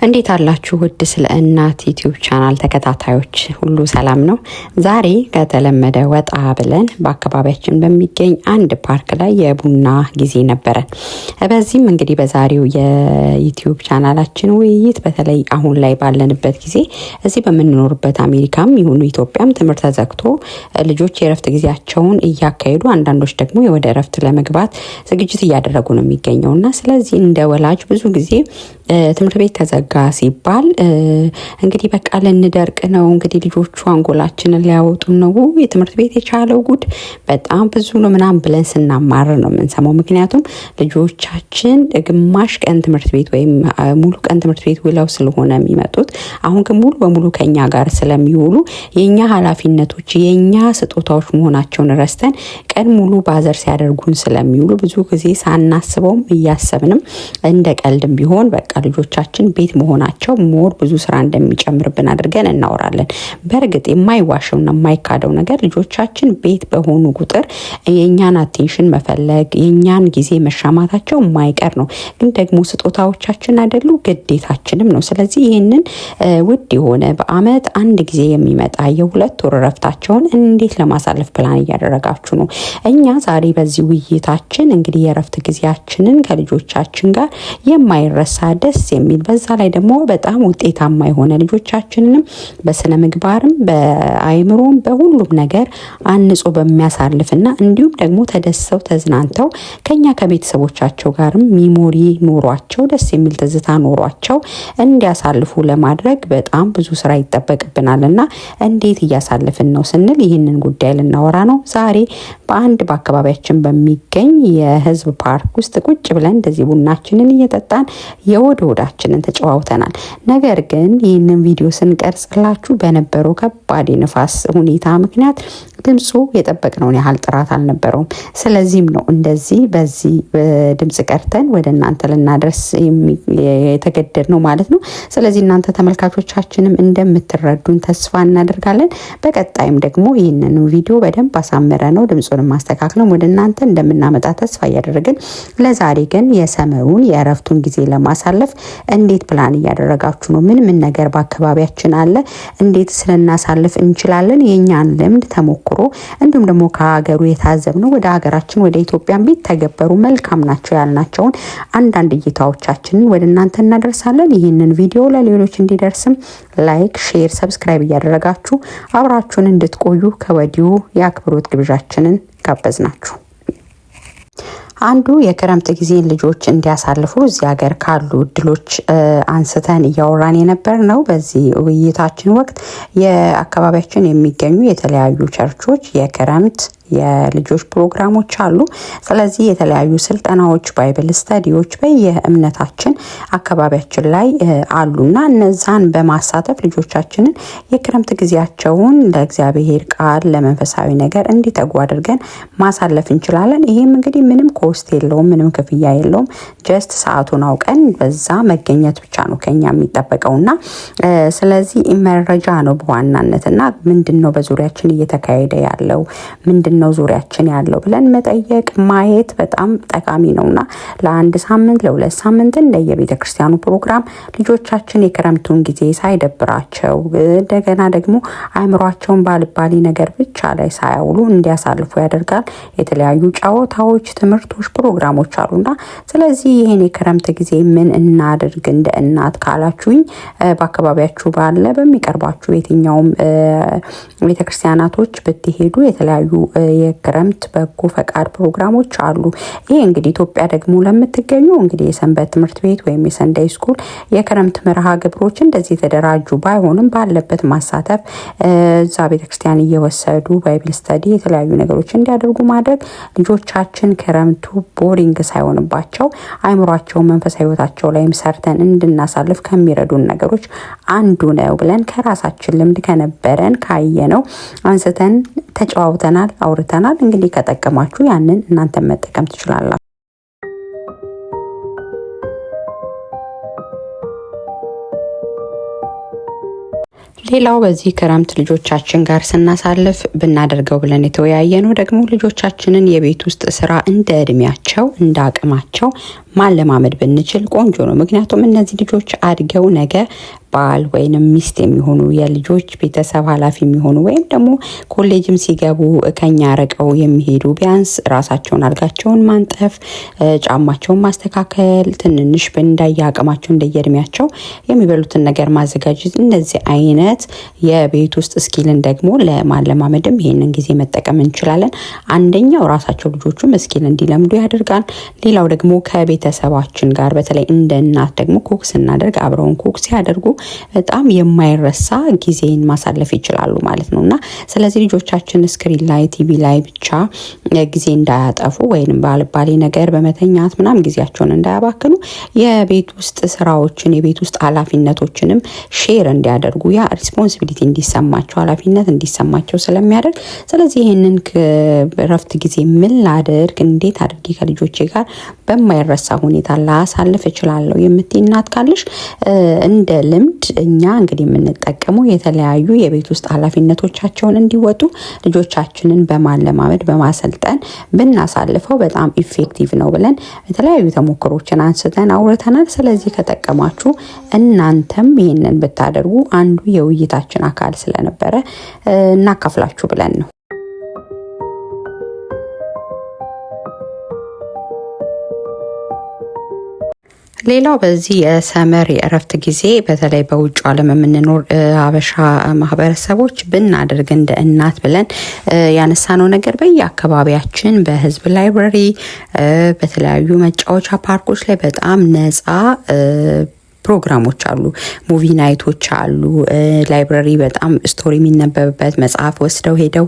እንዴት አላችሁ ውድ ስለ እናት ዩቲዩብ ቻናል ተከታታዮች ሁሉ ሰላም ነው። ዛሬ ከተለመደ ወጣ ብለን በአካባቢያችን በሚገኝ አንድ ፓርክ ላይ የቡና ጊዜ ነበረ። በዚህም እንግዲህ በዛሬው የዩቲዩብ ቻናላችን ውይይት በተለይ አሁን ላይ ባለንበት ጊዜ እዚህ በምንኖርበት አሜሪካም ይሁኑ ኢትዮጵያም ትምህርት ተዘግቶ ልጆች የእረፍት ጊዜያቸውን እያካሄዱ አንዳንዶች ደግሞ ወደ እረፍት ለመግባት ዝግጅት እያደረጉ ነው የሚገኘውና ስለዚህ እንደ ወላጅ ብዙ ጊዜ ትምህርት ቤት ተዘጋ ሲባል እንግዲህ በቃ ልንደርቅ ነው፣ እንግዲህ ልጆቹ አንጎላችንን ሊያወጡ ነው፣ የትምህርት ቤት የቻለው ጉድ በጣም ብዙ ነው ምናምን ብለን ስናማርር ነው የምንሰማው። ምክንያቱም ልጆቻችን ግማሽ ቀን ትምህርት ቤት ወይም ሙሉ ቀን ትምህርት ቤት ውለው ስለሆነ የሚመጡት፣ አሁን ግን ሙሉ በሙሉ ከኛ ጋር ስለሚውሉ የኛ ኃላፊነቶች የኛ ስጦታዎች መሆናቸውን ረስተን ቀን ሙሉ ባዘር ሲያደርጉን ስለሚውሉ ብዙ ጊዜ ሳናስበውም እያሰብንም እንደ ቀልድም ቢሆን በቃ ልጆቻችን ቤት መሆናቸው ሞር ብዙ ስራ እንደሚጨምርብን አድርገን እናወራለን። በእርግጥ የማይዋሸውና የማይካደው ነገር ልጆቻችን ቤት በሆኑ ቁጥር የኛን አቴንሽን መፈለግ የኛን ጊዜ መሻማታቸው የማይቀር ነው። ግን ደግሞ ስጦታዎቻችን አይደሉ፣ ግዴታችንም ነው። ስለዚህ ይህንን ውድ የሆነ በአመት አንድ ጊዜ የሚመጣ የሁለት ወር እረፍታቸውን እንዴት ለማሳለፍ ፕላን እያደረጋችሁ ነው? እኛ ዛሬ በዚህ ውይይታችን እንግዲህ የእረፍት ጊዜያችንን ከልጆቻችን ጋር የማይረሳ ደስ የሚል በዛ ላይ ደግሞ በጣም ውጤታማ የሆነ ልጆቻችንንም በስነ ምግባርም በአይምሮም በሁሉም ነገር አንጾ በሚያሳልፍና እንዲሁም ደግሞ ተደሰው ተዝናንተው ከኛ ከቤተሰቦቻቸው ጋርም ሚሞሪ ኖሯቸው ደስ የሚል ትዝታ ኖሯቸው እንዲያሳልፉ ለማድረግ በጣም ብዙ ስራ ይጠበቅብናልና እንዴት እያሳልፍን ነው ስንል ይህንን ጉዳይ ልናወራ ነው ዛሬ በአንድ በአካባቢያችን በሚገኝ የህዝብ ፓርክ ውስጥ ቁጭ ብለን እንደዚህ ቡናችንን እየጠጣን የወደ ወዳችንን ተጨዋውተናል። ነገር ግን ይህንን ቪዲዮ ስንቀርጽላችሁ በነበረው ከባድ የንፋስ ሁኔታ ምክንያት ድምፁ የጠበቅነውን ያህል ጥራት አልነበረውም። ስለዚህም ነው እንደዚህ በዚህ ድምጽ ቀርተን ወደ እናንተ ልናደርስ የተገደድ ነው ማለት ነው። ስለዚህ እናንተ ተመልካቾቻችንም እንደምትረዱን ተስፋ እናደርጋለን። በቀጣይም ደግሞ ይህንን ቪዲዮ በደንብ አሳምረ ነው ድምፁንም ማስተካከለም ወደ እናንተ እንደምናመጣ ተስፋ እያደረግን ለዛሬ ግን የሰመሩን የእረፍቱን ጊዜ ለማሳለፍ እንዴት ፕላን እያደረጋችሁ ነው? ምን ነገር በአካባቢያችን አለ? እንዴት ስለናሳልፍ እንችላለን? የኛን ልምድ ተሞክሮ እንዲሁም ደግሞ ከሀገሩ የታዘብነው ወደ ሀገራችን ወደ ኢትዮጵያ ቢተገበሩ መልካም ናቸው ያልናቸውን አንዳንድ እይታዎቻችንን ወደ እናንተ እናደርሳለን። ይህንን ቪዲዮ ለሌሎች እንዲደርስም ላይክ፣ ሼር፣ ሰብስክራይብ እያደረጋችሁ አብራችሁን እንድትቆዩ ከወዲሁ የአክብሮት ግብዣችንን ጋበዝናችሁ። አንዱ የክረምት ጊዜን ልጆች እንዲያሳልፉ እዚህ ሀገር ካሉ እድሎች አንስተን እያወራን የነበር ነው። በዚህ ውይይታችን ወቅት የአካባቢያችን የሚገኙ የተለያዩ ቸርቾች የክረምት የልጆች ፕሮግራሞች አሉ። ስለዚህ የተለያዩ ስልጠናዎች፣ ባይብል ስተዲዎች በየእምነታችን አካባቢያችን ላይ አሉና እነዛን በማሳተፍ ልጆቻችንን የክረምት ጊዜያቸውን ለእግዚአብሔር ቃል ለመንፈሳዊ ነገር እንዲተጉ አድርገን ማሳለፍ እንችላለን። ይሄም እንግዲህ ምንም ኮስት የለውም፣ ምንም ክፍያ የለውም። ጀስት ሰዓቱን አውቀን በዛ መገኘት ብቻ ነው ከኛ የሚጠበቀውና ስለዚህ መረጃ ነው በዋናነትና ምንድነው በዙሪያችን እየተካሄደ ያለው ምንድነው ዙሪያችን ያለው ብለን መጠየቅ ማየት በጣም ጠቃሚ ነውና ለአንድ ሳምንት ለሁለት ሳምንት እንደየቤተክርስቲያኑ ፕሮግራም ልጆቻችን የክረምቱን ጊዜ ሳይደብራቸው እንደገና ደግሞ አእምሯቸውን ባልባሌ ነገር ብቻ ላይ ሳያውሉ እንዲያሳልፉ ያደርጋል። የተለያዩ ጨዋታዎች፣ ትምህርቶች፣ ፕሮግራሞች አሉና ስለዚህ ይሄን የክረምት ጊዜ ምን እናድርግ እንደ እናት ካላችሁኝ በአካባቢያችሁ ባለ በሚቀርባችሁ የትኛውም ቤተክርስቲያናቶች ብትሄዱ የተለያዩ የክረምት በጎ ፈቃድ ፕሮግራሞች አሉ። ይሄ እንግዲህ ኢትዮጵያ ደግሞ ለምትገኙ እንግዲህ የሰንበት ትምህርት ቤት ወይም የሰንዳይ ስኩል የክረምት መርሃ ግብሮች እንደዚህ የተደራጁ ባይሆንም ባለበት ማሳተፍ እዛ ቤተክርስቲያን እየወሰዱ ባይብል ስተዲ የተለያዩ ነገሮች እንዲያደርጉ ማድረግ ልጆቻችን ክረምቱ ቦሪንግ ሳይሆንባቸው አይምሯቸው መንፈሳዊ ህይወታቸው ላይም ሰርተን እንድናሳልፍ ከሚረዱን ነገሮች አንዱ ነው ብለን ከራሳችን ልምድ ከነበረን ካየነው አንስተን ተጨዋውተናል፣ አውርተናል። እንግዲህ ከጠቀማችሁ ያንን እናንተ መጠቀም ትችላላችሁ። ሌላው በዚህ ክረምት ልጆቻችን ጋር ስናሳልፍ ብናደርገው ብለን የተወያየ ነው ደግሞ ልጆቻችንን የቤት ውስጥ ስራ እንደ እድሜያቸው እንደ አቅማቸው ማለማመድ ብንችል ቆንጆ ነው። ምክንያቱም እነዚህ ልጆች አድገው ነገ ባል ወይንም ሚስት የሚሆኑ የልጆች ቤተሰብ ኃላፊ የሚሆኑ ወይም ደግሞ ኮሌጅም ሲገቡ ከኛ ርቀው የሚሄዱ ቢያንስ ራሳቸውን አልጋቸውን ማንጠፍ፣ ጫማቸውን ማስተካከል፣ ትንንሽ እንዳየ አቅማቸው እንደየእድሜያቸው የሚበሉትን ነገር ማዘጋጀት፣ እንደዚህ አይነት የቤት ውስጥ ስኪልን ደግሞ ለማለማመድም ይሄንን ጊዜ መጠቀም እንችላለን። አንደኛው ራሳቸው ልጆቹም ስኪል እንዲለምዱ ያደርጋል። ሌላው ደግሞ ከቤተሰባችን ጋር በተለይ እንደ እናት ደግሞ ኩክ ስናደርግ አብረውን ኩክ ሲያደርጉ በጣም የማይረሳ ጊዜን ማሳለፍ ይችላሉ ማለት ነውና ስለዚህ ልጆቻችን ስክሪን ላይ ቲቪ ላይ ብቻ ጊዜ እንዳያጠፉ ወይንም ባልባሌ ነገር በመተኛት ምናም ጊዜያቸውን እንዳያባክኑ የቤት ውስጥ ስራዎችን የቤት ውስጥ ኃላፊነቶችንም ሼር እንዲያደርጉ ያ ሪስፖንሲቢሊቲ እንዲሰማቸው ኃላፊነት እንዲሰማቸው ስለሚያደርግ ስለዚህ ይሄንን ረፍት ጊዜ ምን ላድርግ እንዴት አድርጌ ከልጆቼ ጋር በማይረሳ ሁኔታ ላሳልፍ እችላለሁ የምትይ እናት ካለሽ እንደ ልምድ እኛ እንግዲህ የምንጠቀመው የተለያዩ የቤት ውስጥ ኃላፊነቶቻቸውን እንዲወጡ ልጆቻችንን በማለማመድ በማሰልጠን ብናሳልፈው በጣም ኢፌክቲቭ ነው ብለን የተለያዩ ተሞክሮችን አንስተን አውርተናል። ስለዚህ ከጠቀማችሁ እናንተም ይሄንን ብታደርጉ አንዱ የውይይታችን አካል ስለነበረ እናካፍላችሁ ብለን ነው። ሌላው በዚህ የሰመር የእረፍት ጊዜ በተለይ በውጭ ዓለም የምንኖር አበሻ ማህበረሰቦች ብናደርግ እንደ እናት ብለን ያነሳነው ነገር በየአካባቢያችን በህዝብ ላይብረሪ በተለያዩ መጫወቻ ፓርኮች ላይ በጣም ነፃ ፕሮግራሞች አሉ፣ ሙቪ ናይቶች አሉ፣ ላይብረሪ በጣም ስቶሪ የሚነበብበት መጽሐፍ ወስደው ሄደው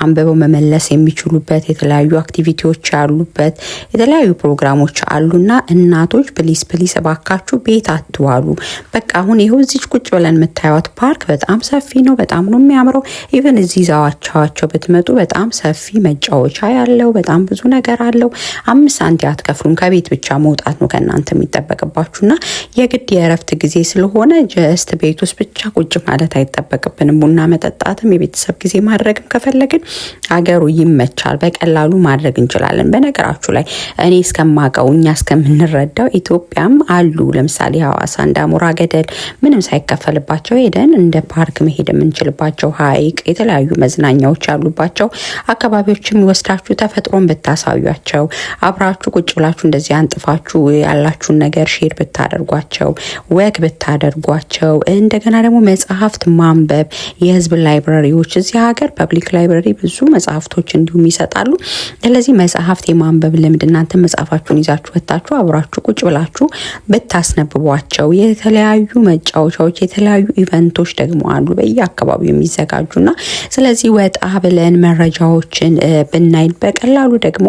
አንብበው መመለስ የሚችሉበት የተለያዩ አክቲቪቲዎች ያሉበት የተለያዩ ፕሮግራሞች አሉና እናቶች ፕሊስ እባካችሁ ቤት አትዋሉ። በቃ አሁን ይሄው እዚህ ቁጭ ብለን የምታዩት ፓርክ በጣም ሰፊ ነው፣ በጣም ነው የሚያምረው። ኢቭን እዚህ ዛዋቻቸው ብትመጡ በጣም ሰፊ መጫወቻ ያለው በጣም ብዙ ነገር አለው። 5 ሳንቲም አትከፍሉም። ከቤት ብቻ መውጣት ነው ከእናንተ የሚጠበቅባችሁና የግድ የእረፍት ጊዜ ስለሆነ ጀስት ቤት ውስጥ ብቻ ቁጭ ማለት አይጠበቅብንም። ቡና መጠጣትም የቤተሰብ ጊዜ ማድረግም ከፈለግን ሀገሩ ይመቻል፣ በቀላሉ ማድረግ እንችላለን። በነገራችሁ ላይ እኔ እስከማውቀው እኛ እስከምንረዳው ኢትዮጵያም አሉ ለምሳሌ ሐዋሳ እንዳሞራ ገደል ምንም ሳይከፈልባቸው ሄደን እንደ ፓርክ መሄድ የምንችልባቸው ሀይቅ የተለያዩ መዝናኛዎች ያሉባቸው አካባቢዎችም ወስዳችሁ ተፈጥሮን ብታሳዩቸው አብራችሁ ቁጭ ብላችሁ እንደዚህ አንጥፋችሁ ያላችሁን ነገር ሼር ብታደርጓቸው ወግ ብታደርጓቸው እንደገና ደግሞ መጽሐፍት ማንበብ የህዝብ ላይብረሪዎች እዚህ ሀገር ፐብሊክ ላይብረሪ ብዙ መጽሐፍቶች እንዲሁም ይሰጣሉ። ስለዚህ መጽሐፍት የማንበብ ልምድ እናንተ መጽሐፋችሁን ይዛችሁ ወጣችሁ አብራችሁ ቁጭ ብላችሁ ብታስነብቧቸው የተለያዩ መጫወቻዎች የተለያዩ ኢቨንቶች ደግሞ አሉ በየአካባቢው የሚዘጋጁና ስለዚህ ወጣ ብለን መረጃዎችን ብናይ በቀላሉ ደግሞ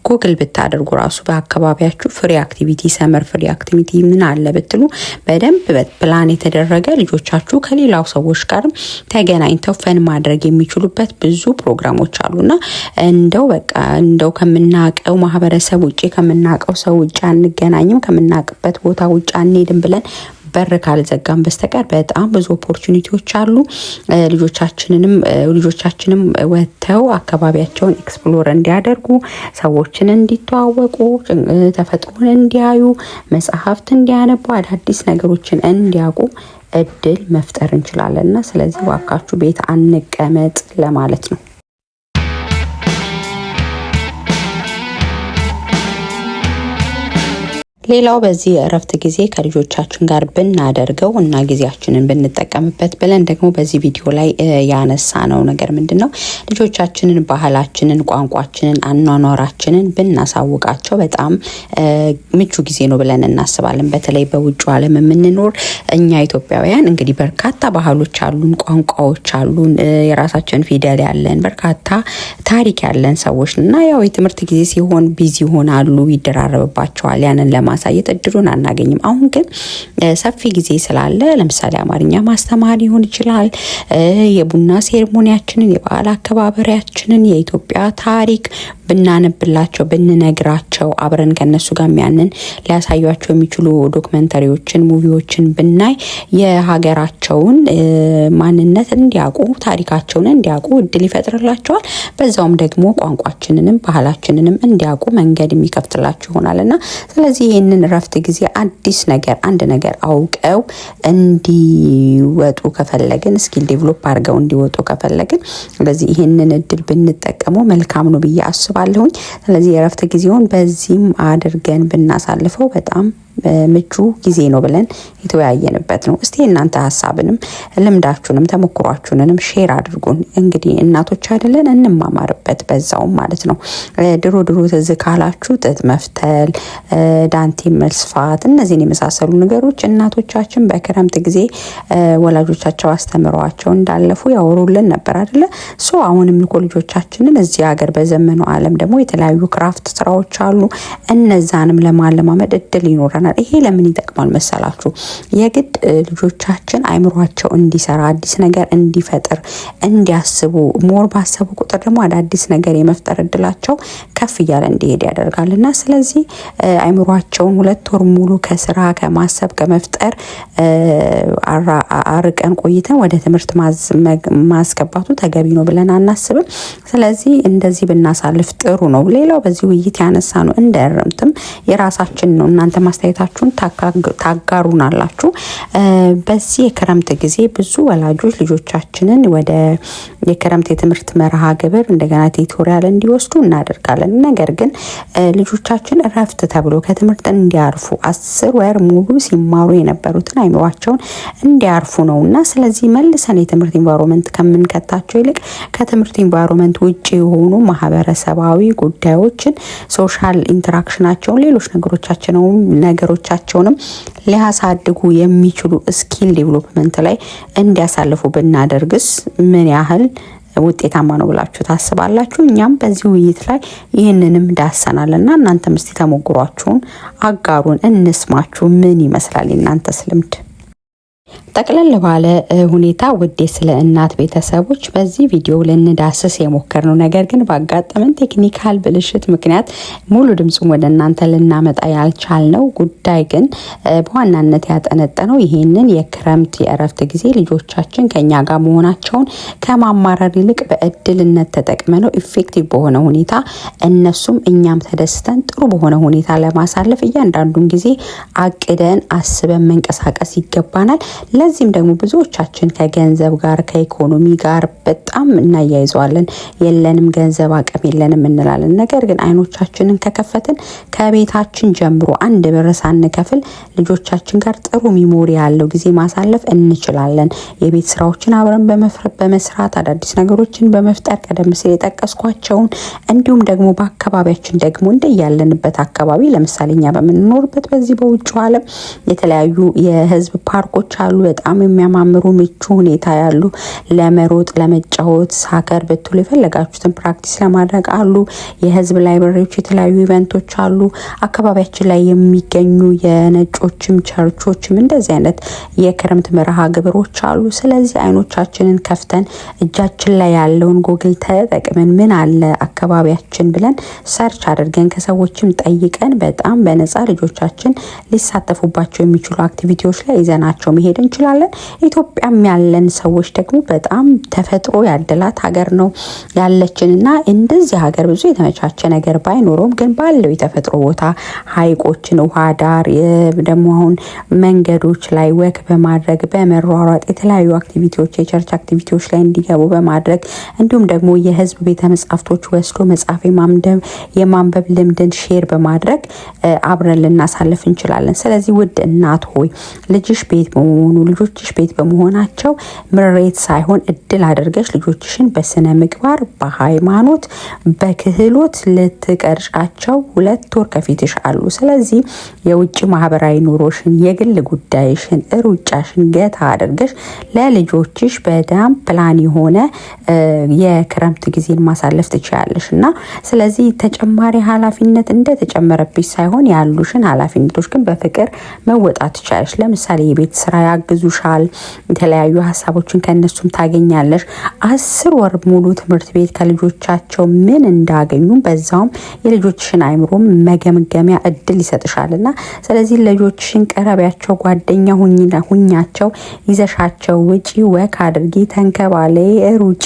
ጉግል ብታደርጉ ራሱ በአካባቢያችሁ ፍሪ አክቲቪቲ ሰመር ፍሪ አክቲቪቲ ምን አለ ብትሉ በደንብ ፕላን የተደረገ ልጆቻችሁ ከሌላው ሰዎች ጋር ተገናኝተው ፈን ማድረግ የሚችሉበት ብዙ ፕሮግራሞች አሉና እንደው ከምናቀው ማህበረሰብ ውጪ ከምናቀው ሰው ውጪ አንገናኝም ከምናቀበት ቦታ ውጪ አንሄድም ብለን በር ካልዘጋም በስተቀር በጣም ብዙ ኦፖርቹኒቲዎች አሉ። ልጆቻችንም ወጥተው አካባቢያቸውን ኤክስፕሎር እንዲያደርጉ ሰዎችን እንዲተዋወቁ ተፈጥሮን እንዲያዩ መጽሐፍት እንዲያነቡ አዳዲስ ነገሮችን እንዲያውቁ እድል መፍጠር እንችላለንና ስለዚህ ዋካችሁ ቤት አንቀመጥ ለማለት ነው። ሌላው በዚህ የእረፍት ጊዜ ከልጆቻችን ጋር ብናደርገው እና ጊዜያችንን ብንጠቀምበት ብለን ደግሞ በዚህ ቪዲዮ ላይ ያነሳነው ነገር ምንድነው ልጆቻችንን ባህላችንን ቋንቋችንን አኗኗራችንን ብናሳውቃቸው በጣም ምቹ ጊዜ ነው ብለን እናስባለን። በተለይ በውጭ ዓለም የምንኖር እኛ ኢትዮጵያውያን እንግዲህ በርካታ ባህሎች አሉን፣ ቋንቋዎች አሉን፣ የራሳችን ፊደል ያለን በርካታ ታሪክ ያለን ሰዎች እና ያው የትምህርት ጊዜ ሲሆን ቢዚ ሆናሉ፣ ይደራረብባቸዋል። ያንን ለማሳየት እድሉን አናገኝም። አሁን ግን ሰፊ ጊዜ ስላለ ለምሳሌ አማርኛ ማስተማር ሊሆን ይችላል፣ የቡና ሴርሞኒያችንን፣ የበዓል አከባበሪያችንን፣ የኢትዮጵያ ታሪክ ብናነብላቸው ብንነግራቸው አብረን ከነሱ ጋር ያንን ሊያሳዩቸው የሚችሉ ዶክመንተሪዎችን ሙቪዎችን ብናይ የሀገራቸውን ማንነት እንዲያውቁ ታሪካቸውን እንዲያውቁ እድል ይፈጥርላቸዋል። በዛውም ደግሞ ቋንቋችንንም ባህላችንንም እንዲያውቁ መንገድ የሚከፍትላቸው ይሆናልና ስለዚህ ይህንን እረፍት ጊዜ አዲስ ነገር አንድ ነገር አውቀው እንዲወጡ ከፈለግን ስኪል ዴቨሎፕ አድርገው እንዲወጡ ከፈለግን ስለዚህ ይህንን እድል ብንጠቀመው መልካም ነው ብዬ አስባለሁኝ። ስለዚህ የእረፍት ጊዜውን በዚህም አድርገን ብናሳልፈው በጣም ምቹ ጊዜ ነው ብለን የተወያየንበት ነው። እስቲ እናንተ ሀሳብንም ልምዳችሁንም ተሞክሯችሁንም ሼር አድርጉን። እንግዲህ እናቶች አይደለን እንማማርበት በዛውም ማለት ነው። ድሮ ትዝ ካላችሁ ጥጥ መፍተል፣ ዳንቴል መስፋት እነዚህን የመሳሰሉ ነገሮች እናቶቻችን በክረምት ጊዜ ወላጆቻቸው አስተምረዋቸው እንዳለፉ ያወሩልን ነበር አይደለ? አሁንም እኮ ልጆቻችንን እዚህ ሀገር በዘመነው ዓለም ደግሞ የተለያዩ ክራፍት ስራዎች አሉ። እነዛንም ለማለማመድ እድል ይኖረናል። ይሄ ለምን ይጠቅማል መሰላችሁ? የግድ ልጆቻችን አይምሯቸው እንዲሰራ አዲስ ነገር እንዲፈጥር እንዲያስቡ ሞር ባሰቡ ቁጥር ደግሞ አዳዲስ ነገር የመፍጠር እድላቸው ከፍ እያለ እንዲሄድ ያደርጋልና ስለዚህ አይምሯቸውን 2 ወር ሙሉ ከስራ ከማሰብ ከመፍጠር አርቀን ቆይተን ወደ ትምህርት ማስገባቱ ተገቢ ነው ብለን አናስብም። ስለዚህ እንደዚህ ብናሳልፍ ጥሩ ነው። ሌላው በዚህ ውይይት ያነሳ ነው እንደ እርምትም የራሳችን ነው። እናንተ ማስተያየታችሁን ታጋሩናላችሁ። በዚህ የክረምት ጊዜ ብዙ ወላጆች ልጆቻችንን ወደ የክረምት የትምህርት መርሃ ግብር እንደገና ቲዩቶሪያል እንዲወስዱ እናደርጋለን። ነገር ግን ልጆቻችን እረፍት ተብሎ ከትምህርት እንዲያርፉ 10 ወር ሙሉ ሲማሩ የነበሩትን አይምሯቸውን እንዲያርፉ ነውና ስለዚህ መልሰን የትምህርት ኢንቫይሮንመንት ከምንከታቸው ይልቅ ከትምህርት ኢንቫይሮንመንት ውጪ የሆኑ ማህበረሰባዊ ጉዳዮችን ሶሻል ኢንተራክሽናቸውን ሌሎች ነገሮቻቸውንም ሊያሳድጉ የሚችሉ ስኪል ዴቨሎፕመንት ላይ እንዲያሳልፉ ብናደርግስ ምን ያህል ውጤታማ ነው ብላችሁ ታስባላችሁ? እኛም በዚህ ውይይት ላይ ይህንንም ዳሰናልና እናንተም እስቲ ተሞክሯችሁን አጋሩን፣ እንስማችሁ። ምን ይመስላል እናንተስ ልምድ? ጠቅለል ባለ ሁኔታ ውዴ ስለ እናት ቤተሰቦች በዚህ ቪዲዮ ልንዳስስ የሞከርነው ነገር ግን ባጋጠመን ቴክኒካል ብልሽት ምክንያት ሙሉ ድምጹን ወደ እናንተ ልናመጣ ያልቻልነው ጉዳይ ግን በዋናነት ያጠነጠነው ይሄንን የክረምት የእረፍት ጊዜ ልጆቻችን ከኛ ጋር መሆናቸውን ከማማረር ይልቅ በእድልነት ተጠቅመነው ኢፌክቲቭ በሆነ ሁኔታ እነሱም እኛም ተደስተን ጥሩ በሆነ ሁኔታ ለማሳለፍ እያንዳንዱን ጊዜ አቅደን አስበን መንቀሳቀስ ይገባናል። ለዚህም ደግሞ ብዙዎቻችን ከገንዘብ ጋር ከኢኮኖሚ ጋር በጣም እናያይዘዋለን። የለንም ገንዘብ አቅም የለንም እንላለን። ነገር ግን አይኖቻችንን ከከፈትን ከቤታችን ጀምሮ 1 ብር ሳንከፍል ልጆቻችን ጋር ጥሩ ሚሞሪ ያለው ጊዜ ማሳለፍ እንችላለን። የቤት ስራዎችን አብረን በመስራት አዳዲስ ነገሮችን በመፍጠር ቀደም ሲል የጠቀስኳቸውን እንዲሁም ደግሞ በአካባቢያችን ደግሞ እንደያለንበት አካባቢ ለምሳሌ እኛ በምንኖርበት በዚህ በውጭ ዓለም የተለያዩ የህዝብ ፓርኮች አሉ። በጣም የሚያማምሩ ምቹ ሁኔታ ያሉ ለመሮጥ ለመጫወት ሳከር ብትሉ የፈለጋችሁትን ፕራክቲስ ለማድረግ አሉ። የህዝብ ላይብረሪዎች የተለያዩ ኢቨንቶች አሉ። አካባቢያችን ላይ የሚገኙ የነጮችም ቸርቾችም እንደዚህ አይነት የክረምት መርሃ ግብሮች አሉ። ስለዚህ አይኖቻችንን ከፍተን እጃችን ላይ ያለውን ጎግል ተጠቅመን ምን አለ አካባቢያችን ብለን ሰርች አድርገን ከሰዎችም ጠይቀን በጣም በነፃ ልጆቻችን ሊሳተፉባቸው የሚችሉ አክቲቪቲዎች ላይ ይዘናቸው መሄድ እንችላለን። ኢትዮጵያም ያለን ሰዎች ደግሞ በጣም ተፈጥሮ ያደላት ሀገር ነው ያለችንና እንደዚህ ሀገር ብዙ የተመቻቸ ነገር ባይኖረውም ግን ባለው የተፈጥሮ ቦታ ሐይቆችን፣ ውሃ ዳር ደግሞ አሁን መንገዶች ላይ ወክ በማድረግ በመሯሯጥ የተለያዩ አክቲቪቲዎች የቸርች አክቲቪቲዎች ላይ እንዲገቡ በማድረግ እንዲሁም ደግሞ የህዝብ ቤተ መጻሕፍቶች ወስዶ መጽሐፍ የማንበብ ልምድን ሼር በማድረግ አብረን ልናሳልፍ እንችላለን። ስለዚህ ውድ እናት ሆይ ልጅሽ ቤት መሆኑ ልጆችሽ ቤት በመሆናቸው ምሬት ሳይሆን እድል አድርገሽ ልጆችሽን በስነ ምግባር፣ በሃይማኖት፣ በክህሎት ልትቀርጫቸው 2 ወር ከፊትሽ አሉ። ስለዚህ የውጭ ማህበራዊ ኑሮሽን፣ የግል ጉዳይሽን፣ ሩጫሽን ገታ አድርገሽ ለልጆችሽ በጣም ፕላን የሆነ የክረምት ጊዜን ማሳለፍ ትችላለሽ እና ስለዚህ ተጨማሪ ኃላፊነት እንደተጨመረብሽ ሳይሆን ያሉሽን ኃላፊነቶች ግን በፍቅር መወጣት ትችላለሽ። ለምሳሌ የቤት ስራ ያግዙሻል። የተለያዩ ሀሳቦችን ከነሱም ታገኛለሽ። 10 ወር ሙሉ ትምህርት ቤት ከልጆቻቸው ምን እንዳገኙ በዛውም የልጆችሽን አይምሮም መገምገሚያ እድል ይሰጥሻልና ስለዚህ ልጆችሽን ቀረቢያቸው፣ ጓደኛ ሁኛቸው፣ ይዘሻቸው ውጪ፣ ወክ አድርጊ፣ ተንከባለይ፣ ሩጪ።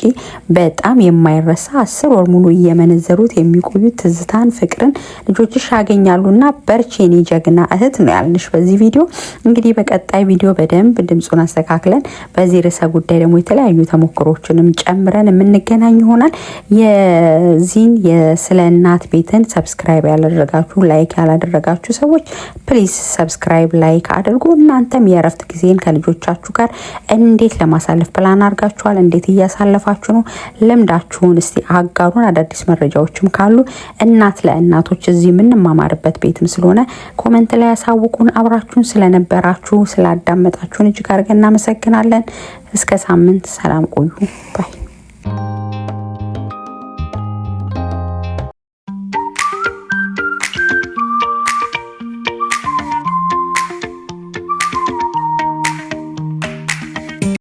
በጣም የማይረሳ 10 ወር ሙሉ እየመነዘሩት የሚቆዩት ትዝታን፣ ፍቅርን ልጆችሽ ያገኛሉና በርቺ የኔ ጀግና እህት ነው ያልንሽ በዚህ ቪዲዮ። እንግዲህ በቀጣይ ቪዲዮ በደንብ ድምጹን አስተካክለን በዚህ ርዕሰ ጉዳይ ደግሞ የተለያዩ ተሞክሮችንም ጨምረን የምንገናኝ ይሆናል። የዚህን የስለ እናት ቤትን ሰብስክራይብ ያላደረጋችሁ፣ ላይክ ያላደረጋችሁ ሰዎች ፕሊዝ ሰብስክራይብ፣ ላይክ አድርጉ። እናንተም የእረፍት ጊዜን ከልጆቻችሁ ጋር እንዴት ለማሳለፍ ፕላን አድርጋችኋል? እንዴት እያሳለፋችሁ ነው? ልምዳችሁን እስቲ አጋሩን። አዳዲስ መረጃዎችም ካሉ እናት ለእናቶች እዚህ የምንማማርበት ቤትም ስለሆነ ኮመንት ላይ ያሳውቁን። አብራችሁን ስለነበራችሁ ስላዳመጣችሁን እጅግ አድርገን እናመሰግናለን። እስከ ሳምንት ሰላም ቆዩ ባይ